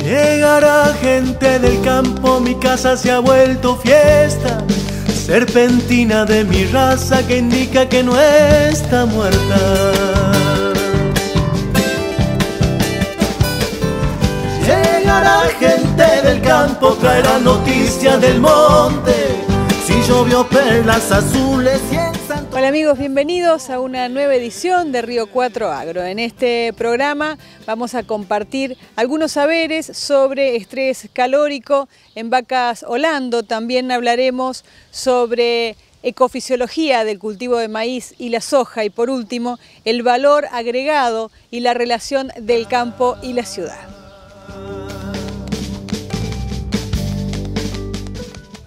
Llegará gente del campo, mi casa se ha vuelto fiesta, serpentina de mi raza que indica que no está muerta. Llegará gente del campo, traerá noticias del monte, si llovió perlas azules y en Santo... Hola amigos, bienvenidos a una nueva edición de Río 4 Agro. En este programa vamos a compartir algunos saberes sobre estrés calórico en vacas holando. También hablaremos sobre ecofisiología del cultivo de maíz y la soja y por último el valor agregado y la relación del campo y la ciudad.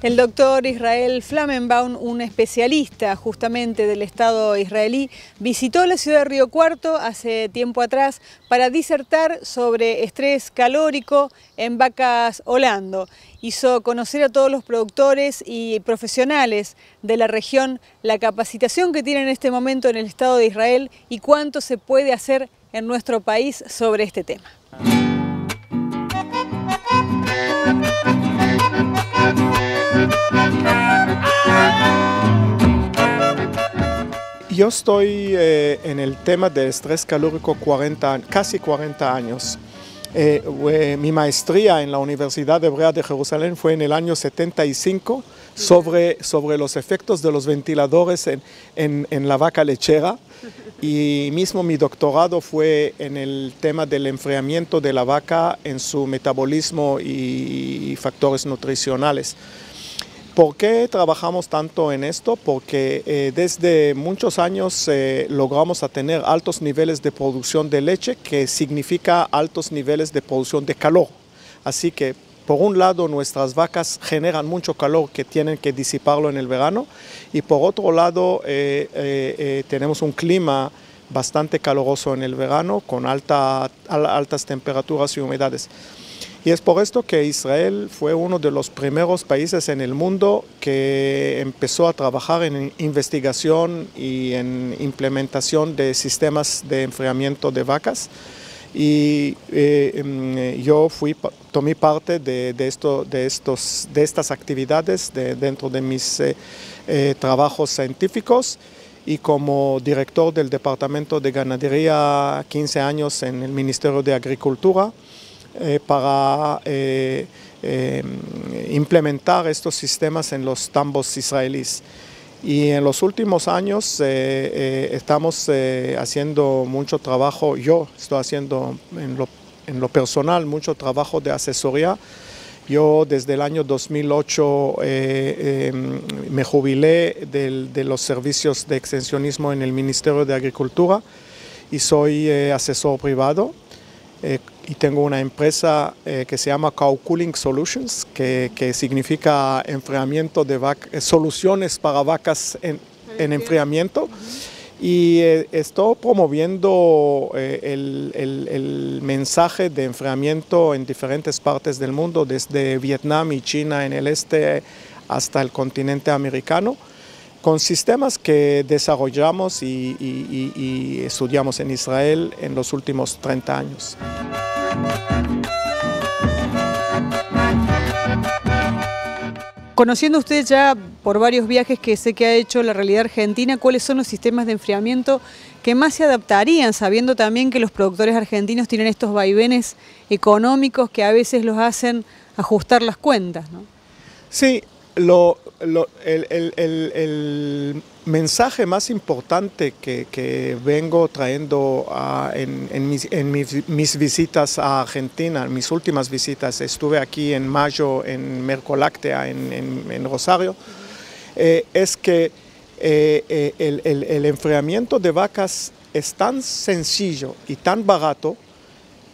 El doctor Israel Flammenbaum, un especialista justamente del Estado israelí, visitó la ciudad de Río Cuarto hace tiempo atrás para disertar sobre estrés calórico en vacas holando. Hizo conocer a todos los productores y profesionales de la región la capacitación que tienen en este momento en el Estado de Israel y cuánto se puede hacer en nuestro país sobre este tema. Yo estoy en el tema del estrés calórico casi 40 años. Mi maestría en la Universidad Hebrea de Jerusalén fue en el año 75 sobre los efectos de los ventiladores en la vaca lechera, y mismo mi doctorado fue en el tema del enfriamiento de la vaca en su metabolismo y factores nutricionales. ¿Por qué trabajamos tanto en esto? Porque desde muchos años logramos a tener altos niveles de producción de leche, que significa altos niveles de producción de calor. Así que, por un lado, nuestras vacas generan mucho calor que tienen que disiparlo en el verano, y por otro lado, tenemos un clima bastante caluroso en el verano, con altas temperaturas y humedades. Y es por esto que Israel fue uno de los primeros países en el mundo que empezó a trabajar en investigación y en implementación de sistemas de enfriamiento de vacas. Y yo tomé parte de estas actividades dentro de mis trabajos científicos, y como director del Departamento de Ganadería 15 años en el Ministerio de Agricultura, para implementar estos sistemas en los tambos israelíes. Y en los últimos años estamos haciendo mucho trabajo. Yo estoy haciendo en lo personal mucho trabajo de asesoría. Yo desde el año 2008 me jubilé de los servicios de extensionismo en el Ministerio de Agricultura y soy asesor privado. Y tengo una empresa que se llama Cow Cooling Solutions, que significa enfriamiento de soluciones para vacas en enfriamiento. Y estoy promoviendo el mensaje de enfriamiento en diferentes partes del mundo, desde Vietnam y China en el este hasta el continente americano, con sistemas que desarrollamos y estudiamos en Israel en los últimos 30 años. Conociendo usted ya por varios viajes que sé que ha hecho la realidad argentina, ¿cuáles son los sistemas de enfriamiento que más se adaptarían, sabiendo también que los productores argentinos tienen estos vaivenes económicos que a veces los hacen ajustar las cuentas, ¿no? Sí, el mensaje más importante que vengo trayendo en mis visitas a Argentina, en mis últimas visitas, estuve aquí en mayo en Mercoláctea, en Rosario, es que el enfriamiento de vacas es tan sencillo y tan barato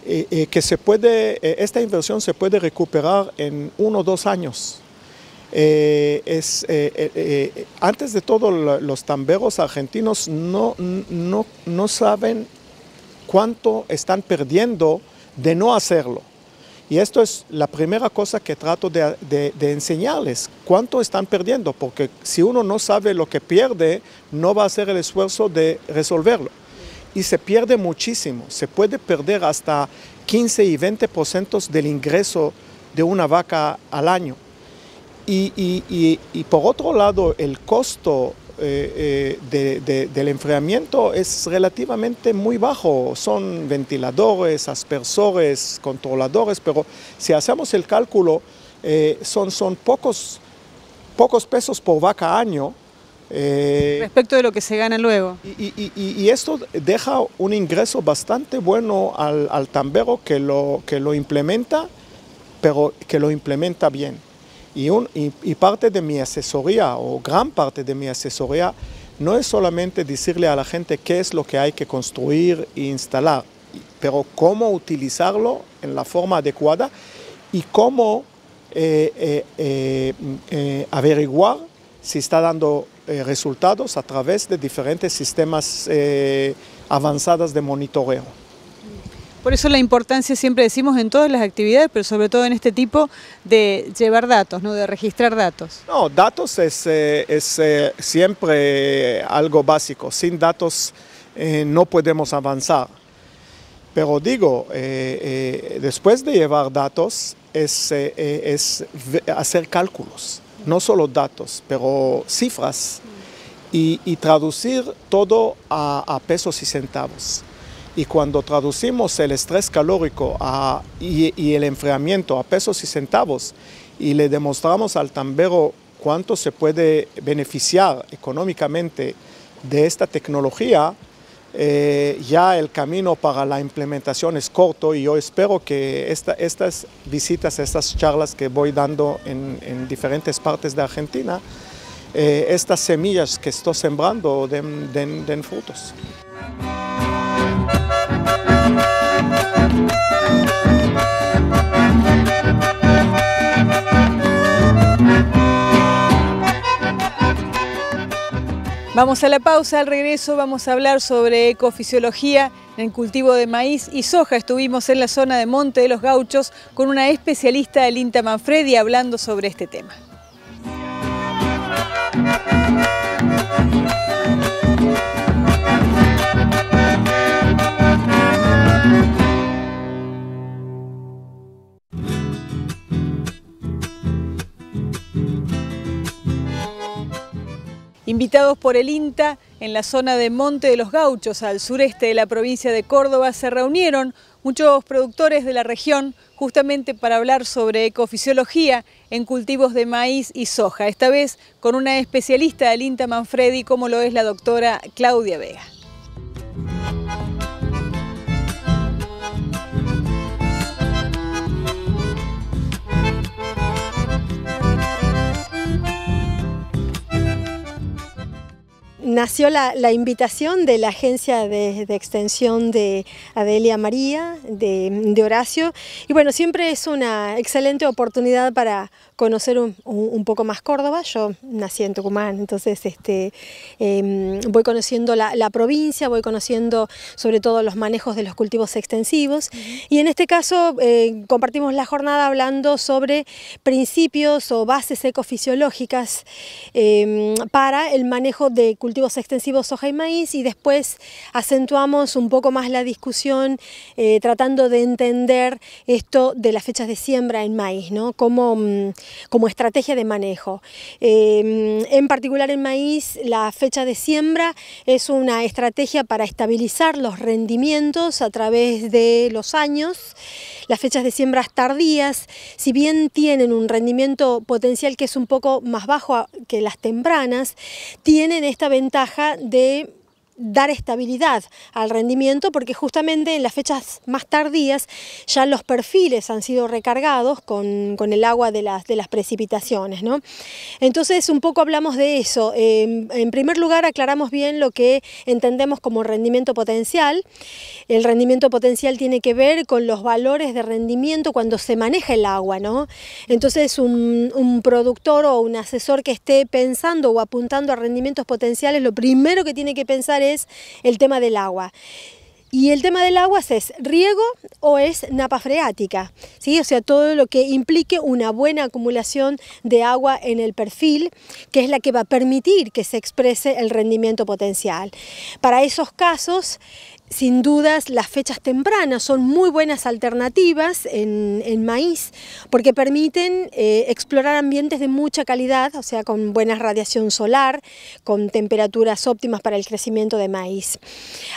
que esta inversión se puede recuperar en 1 o 2 años. Antes de todo, los tamberos argentinos no saben cuánto están perdiendo de no hacerlo. Y esto es la primera cosa que trato de enseñarles, cuánto están perdiendo, porque si uno no sabe lo que pierde, no va a hacer el esfuerzo de resolverlo. Y se pierde muchísimo, se puede perder hasta 15 y 20% del ingreso de una vaca al año. Y por otro lado, el costo del enfriamiento es relativamente muy bajo. Son ventiladores, aspersores, controladores, pero si hacemos el cálculo, son pocos pesos por vaca año. Respecto de lo que se gana luego. Y esto deja un ingreso bastante bueno al tambero que lo implementa, pero que lo implementa bien. Y parte de mi asesoría, o gran parte de mi asesoría, no es solamente decirle a la gente qué es lo que hay que construir e instalar, pero cómo utilizarlo en la forma adecuada y cómo averiguar si está dando resultados a través de diferentes sistemas avanzados de monitoreo. Por eso la importancia, siempre decimos, en todas las actividades, pero sobre todo en este tipo, de llevar datos, ¿no? De registrar datos. No, datos es siempre algo básico. Sin datos no podemos avanzar. Pero digo, después de llevar datos es hacer cálculos, no solo datos, pero cifras y traducir todo a pesos y centavos. Y cuando traducimos el estrés calórico y el enfriamiento a pesos y centavos y le demostramos al tambero cuánto se puede beneficiar económicamente de esta tecnología, ya el camino para la implementación es corto y yo espero que estas visitas, estas charlas que voy dando en diferentes partes de Argentina, estas semillas que estoy sembrando den frutos. Vamos a la pausa, al regreso vamos a hablar sobre ecofisiología en el cultivo de maíz y soja. Estuvimos en la zona de Monte de los Gauchos con una especialista del INTA Manfredi hablando sobre este tema. Invitados por el INTA, en la zona de Monte de los Gauchos, al sureste de la provincia de Córdoba, se reunieron muchos productores de la región justamente para hablar sobre ecofisiología en cultivos de maíz y soja, esta vez con una especialista del INTA Manfredi como lo es la doctora Claudia Vega. Nació la invitación de la agencia de extensión de Adelia María, de Horacio, y bueno, siempre es una excelente oportunidad para conocer un poco más Córdoba. Yo nací en Tucumán, entonces voy conociendo la provincia, voy conociendo sobre todo los manejos de los cultivos extensivos, y en este caso compartimos la jornada hablando sobre principios o bases ecofisiológicas para el manejo de cultivos extensivos soja y maíz, y después acentuamos un poco más la discusión tratando de entender esto de las fechas de siembra en maíz, ¿no? Como estrategia de manejo. En particular en maíz, la fecha de siembra es una estrategia para estabilizar los rendimientos a través de los años. Las fechas de siembras tardías, si bien tienen un rendimiento potencial que es un poco más bajo que las tempranas, tienen esta ventaja de dar estabilidad al rendimiento, porque justamente en las fechas más tardías ya los perfiles han sido recargados con el agua de las precipitaciones, ¿no? Entonces un poco hablamos de eso. En primer lugar aclaramos bien lo que entendemos como rendimiento potencial. El rendimiento potencial tiene que ver con los valores de rendimiento cuando se maneja el agua, ¿no? Entonces un productor o un asesor que esté pensando o apuntando a rendimientos potenciales, lo primero que tiene que pensar es el tema del agua. Y el tema del agua es riego o es napa freática, ¿sí? O sea, todo lo que implique una buena acumulación de agua en el perfil, que es la que va a permitir que se exprese el rendimiento potencial. Para esos casos, sin dudas, las fechas tempranas son muy buenas alternativas en maíz porque permiten explorar ambientes de mucha calidad, o sea, con buena radiación solar, con temperaturas óptimas para el crecimiento de maíz.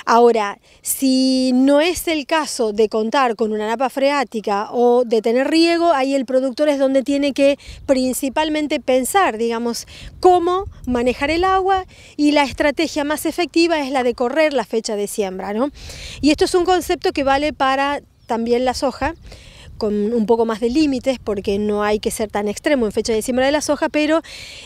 Ahora, si no es el caso de contar con una napa freática o de tener riego, ahí el productor es donde tiene que principalmente pensar, digamos, cómo manejar el agua, y la estrategia más efectiva es la de correr la fecha de siembra, ¿no? Y esto es un concepto que vale para también la soja, con un poco más de límites porque no hay que ser tan extremo en fecha de siembra de la soja, pero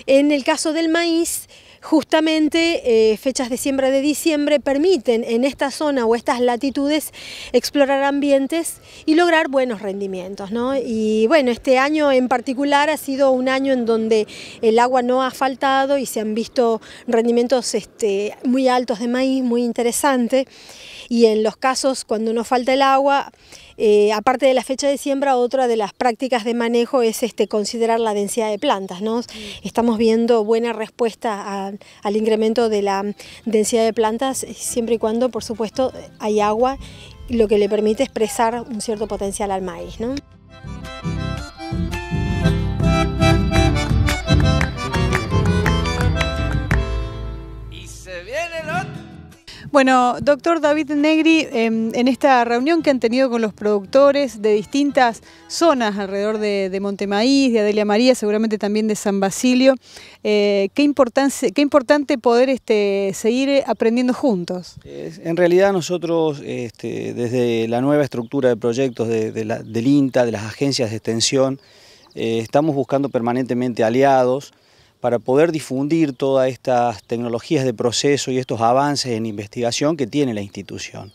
en el caso del maíz, justamente fechas de siembra de diciembre permiten en esta zona o estas latitudes explorar ambientes y lograr buenos rendimientos, ¿no? Y bueno, este año en particular ha sido un año en donde el agua no ha faltado y se han visto rendimientos muy altos de maíz, muy interesantes. Y en los casos cuando no falta el agua, aparte de la fecha de siembra, otra de las prácticas de manejo es considerar la densidad de plantas, ¿no? Estamos viendo buena respuesta al incremento de la densidad de plantas, siempre y cuando, por supuesto, hay agua, lo que le permite expresar un cierto potencial al maíz, ¿no? Y se viene el otro. Bueno, doctor David Negri, en esta reunión que han tenido con los productores de distintas zonas alrededor de Montemaíz, de Adelia María, seguramente también de San Basilio, qué importante poder seguir aprendiendo juntos. En realidad nosotros, desde la nueva estructura de proyectos del INTA, de las agencias de extensión, estamos buscando permanentemente aliados para poder difundir todas estas tecnologías de proceso y estos avances en investigación que tiene la institución.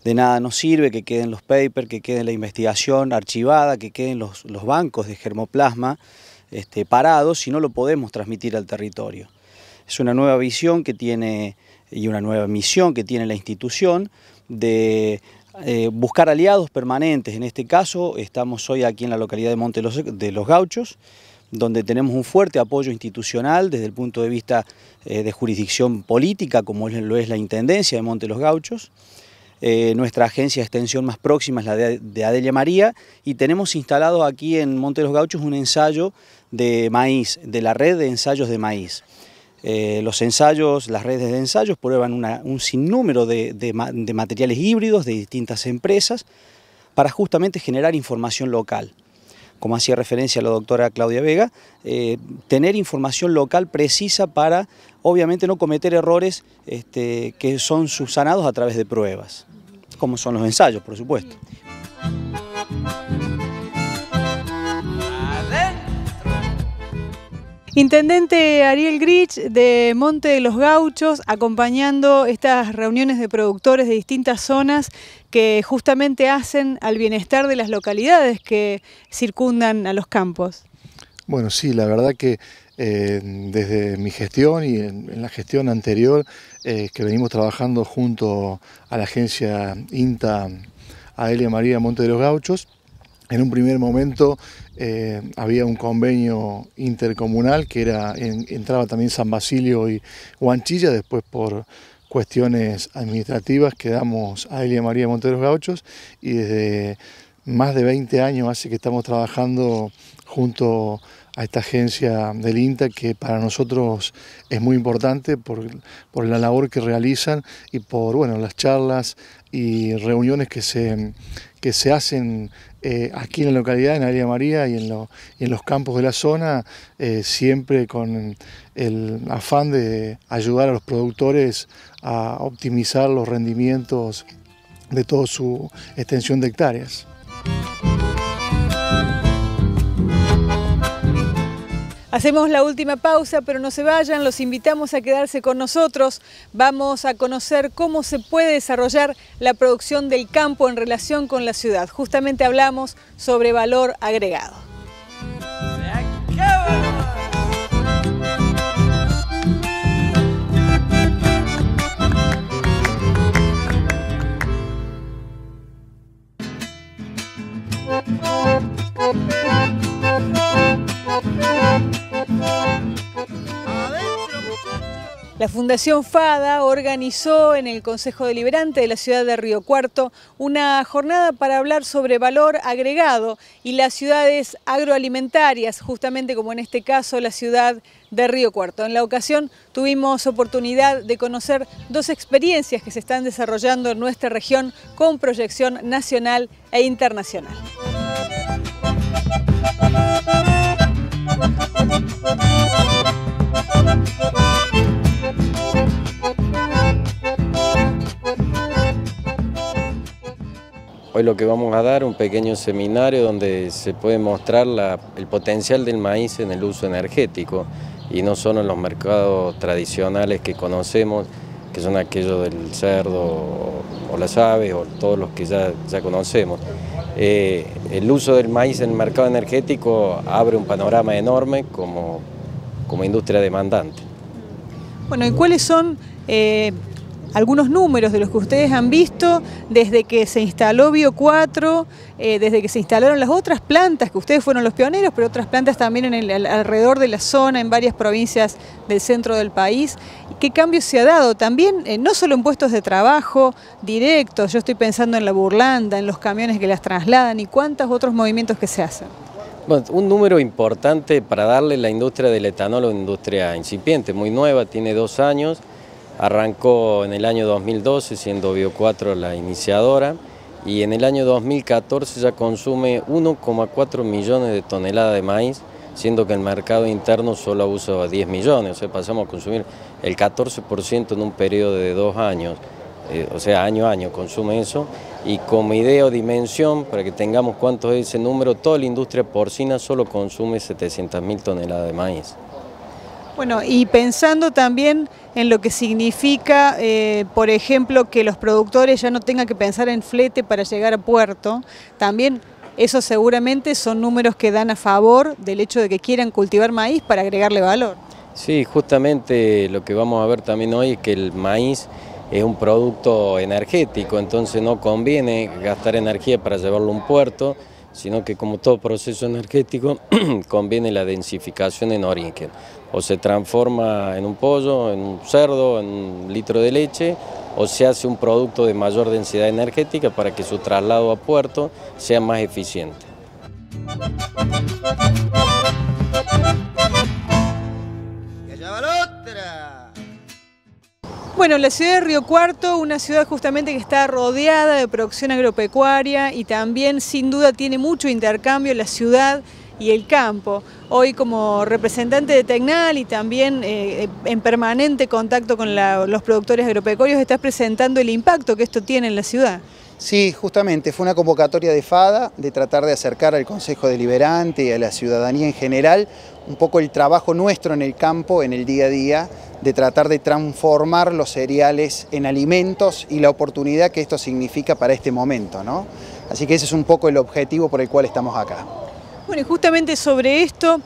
De nada nos sirve que queden los papers, que quede la investigación archivada, que queden los bancos de germoplasma parados si no lo podemos transmitir al territorio. Es una nueva visión que tiene y una nueva misión que tiene la institución de buscar aliados permanentes. En este caso estamos hoy aquí en la localidad de Monte de los Gauchos, donde tenemos un fuerte apoyo institucional desde el punto de vista de jurisdicción política, como lo es la Intendencia de Monte de los Gauchos. Nuestra agencia de extensión más próxima es la de Adelia María, y tenemos instalado aquí en Monte de los Gauchos un ensayo de maíz, de la red de ensayos de maíz. Los ensayos, las redes de ensayos prueban un sinnúmero de materiales híbridos de distintas empresas para justamente generar información local. Como hacía referencia la doctora Claudia Vega, tener información local precisa para, obviamente, no cometer errores que son subsanados a través de pruebas, como son los ensayos, por supuesto. Intendente Ariel Grich de Monte de los Gauchos, acompañando estas reuniones de productores de distintas zonas que justamente hacen al bienestar de las localidades que circundan a los campos. Bueno, sí, la verdad que desde mi gestión y en la gestión anterior que venimos trabajando junto a la agencia INTA Adelia María Monte de los Gauchos, en un primer momento había un convenio intercomunal que entraba también San Basilio y Huanchilla. Después, por cuestiones administrativas, quedamos Adelia María Monte de los Gauchos, y desde más de 20 años hace que estamos trabajando junto a esta agencia del INTA, que para nosotros es muy importante por la labor que realizan y por las charlas y reuniones que se hacen aquí en la localidad, en Adelia María y en los campos de la zona, siempre con el afán de ayudar a los productores a optimizar los rendimientos de toda su extensión de hectáreas. Hacemos la última pausa, pero no se vayan, los invitamos a quedarse con nosotros. Vamos a conocer cómo se puede desarrollar la producción del campo en relación con la ciudad. Justamente hablamos sobre valor agregado. La Fundación FADA organizó en el Consejo Deliberante de la ciudad de Río Cuarto una jornada para hablar sobre valor agregado y las ciudades agroalimentarias, justamente como en este caso la ciudad de Río Cuarto. En la ocasión tuvimos oportunidad de conocer dos experiencias que se están desarrollando en nuestra región con proyección nacional e internacional. Hoy lo que vamos a dar es un pequeño seminario donde se puede mostrar el potencial del maíz en el uso energético y no solo en los mercados tradicionales que conocemos, que son aquellos del cerdo o las aves o todos los que ya conocemos. El uso del maíz en el mercado energético abre un panorama enorme como industria demandante. Bueno, ¿y cuáles son algunos números de los que ustedes han visto desde que se instaló Bio 4, desde que se instalaron las otras plantas, que ustedes fueron los pioneros, pero otras plantas también alrededor de la zona, en varias provincias del centro del país? ¿Qué cambio se ha dado? También, no solo en puestos de trabajo directos, yo estoy pensando en la burlanda, en los camiones que las trasladan y cuántos otros movimientos que se hacen. Bueno, un número importante para darle la industria del etanol, una industria incipiente, muy nueva, tiene 2 años. Arrancó en el año 2012 siendo Bio 4 la iniciadora y en el año 2014 ya consume 1,4 millones de toneladas de maíz, siendo que el mercado interno solo usa 10 millones, o sea, pasamos a consumir el 14% en un periodo de 2 años, o sea, año a año consume eso. Y como idea o dimensión, para que tengamos cuánto es ese número, toda la industria porcina solo consume 700.000 toneladas de maíz. Bueno, y pensando también en lo que significa, por ejemplo, que los productores ya no tengan que pensar en flete para llegar a puerto, también eso seguramente son números que dan a favor del hecho de que quieran cultivar maíz para agregarle valor. Sí, justamente lo que vamos a ver también hoy es que el maíz es un producto energético, entonces no conviene gastar energía para llevarlo a un puerto, sino que como todo proceso energético conviene la densificación en origen. O se transforma en un pollo, en un cerdo, en un litro de leche, o se hace un producto de mayor densidad energética para que su traslado a puerto sea más eficiente. Bueno, la ciudad de Río Cuarto, una ciudad justamente que está rodeada de producción agropecuaria y también sin duda tiene mucho intercambio la ciudad y el campo. Hoy como representante de Tecnal y también en permanente contacto con los productores agropecuarios, estás presentando el impacto que esto tiene en la ciudad. Sí, justamente, fue una convocatoria de FADA de tratar de acercar al Consejo Deliberante y a la ciudadanía en general un poco el trabajo nuestro en el campo, en el día a día, de tratar de transformar los cereales en alimentos y la oportunidad que esto significa para este momento, ¿no? Así que ese es un poco el objetivo por el cual estamos acá. Bueno, y justamente sobre esto,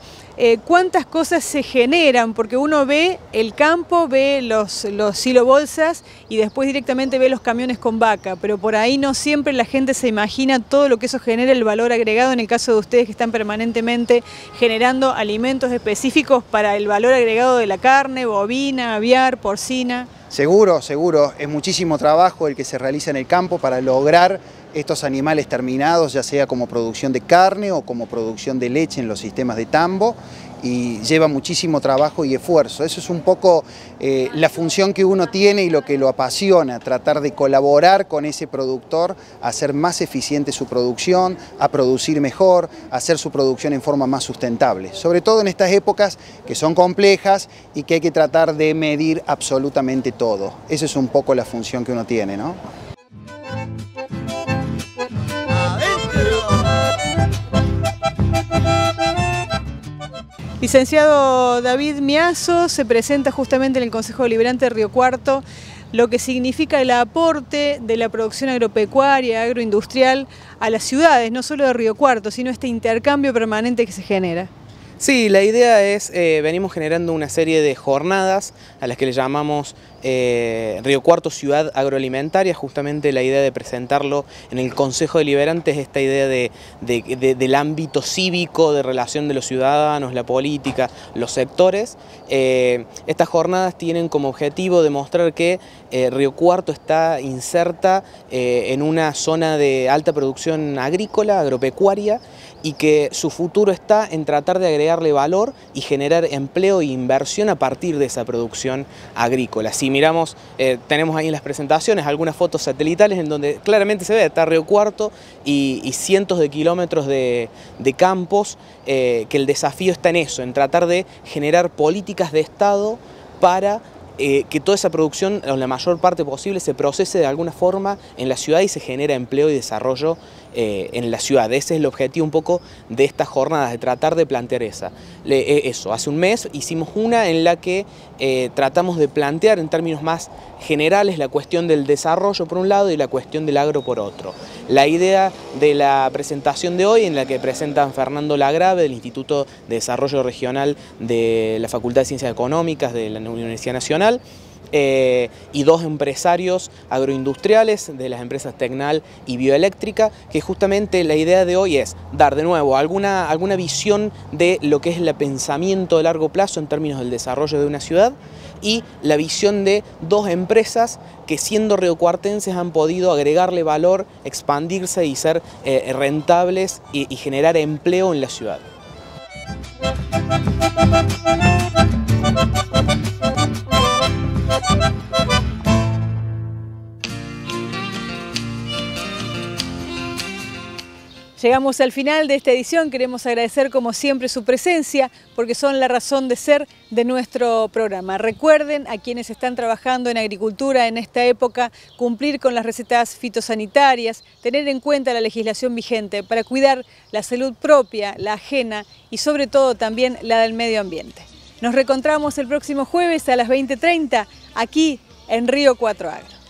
¿cuántas cosas se generan? Porque uno ve el campo, ve los silobolsas y después directamente ve los camiones con vaca, pero por ahí no siempre la gente se imagina todo lo que eso genera, el valor agregado en el caso de ustedes que están permanentemente generando alimentos específicos para el valor agregado de la carne, bovina, aviar, porcina. Seguro, seguro, es muchísimo trabajo el que se realiza en el campo para lograr estos animales terminados, ya sea como producción de carne o como producción de leche en los sistemas de tambo, y lleva muchísimo trabajo y esfuerzo. Eso es un poco la función que uno tiene y lo que lo apasiona, tratar de colaborar con ese productor a hacer más eficiente su producción, a producir mejor, a hacer su producción en forma más sustentable. Sobre todo en estas épocas que son complejas y que hay que tratar de medir absolutamente todo. Esa es un poco la función que uno tiene, ¿no? Licenciado David Miazo, se presenta justamente en el Consejo Deliberante de Río Cuarto lo que significa el aporte de la producción agropecuaria, agroindustrial a las ciudades, no solo de Río Cuarto, sino este intercambio permanente que se genera. Sí, la idea es, venimos generando una serie de jornadas a las que le llamamos Río Cuarto Ciudad Agroalimentaria. Justamente la idea de presentarlo en el Consejo Deliberante es esta idea del ámbito cívico, de relación de los ciudadanos, la política, los sectores. Estas jornadas tienen como objetivo demostrar que Río Cuarto está inserta en una zona de alta producción agrícola, agropecuaria, y que su futuro está en tratar de agregarle valor y generar empleo e inversión a partir de esa producción agrícola. Si miramos, tenemos ahí en las presentaciones algunas fotos satelitales en donde claramente se ve, está Río Cuarto y cientos de kilómetros de campos, que el desafío está en eso, en tratar de generar políticas de Estado para que toda esa producción, o la mayor parte posible, se procese de alguna forma en la ciudad y se genera empleo y desarrollo en la ciudad. Ese es el objetivo un poco de estas jornadas, de tratar de plantear eso. Hace un mes hicimos una en la que tratamos de plantear en términos más generales la cuestión del desarrollo por un lado y la cuestión del agro por otro. La idea de la presentación de hoy, en la que presentan Fernando Lagrave del Instituto de Desarrollo Regional de la Facultad de Ciencias Económicas de la Universidad Nacional, y dos empresarios agroindustriales de las empresas Tecnal y Bioeléctrica, que justamente la idea de hoy es dar de nuevo alguna visión de lo que es el pensamiento de largo plazo en términos del desarrollo de una ciudad, y la visión de dos empresas que, siendo riocuartenses, han podido agregarle valor, expandirse y ser rentables y generar empleo en la ciudad. Llegamos al final de esta edición. Queremos agradecer como siempre su presencia, porque son la razón de ser de nuestro programa. Recuerden, a quienes están trabajando en agricultura en esta época, cumplir con las recetas fitosanitarias, tener en cuenta la legislación vigente para cuidar la salud propia, la ajena y sobre todo también la del medio ambiente. Nos reencontramos el próximo jueves a las 20:30 aquí en Río Cuarto Agro.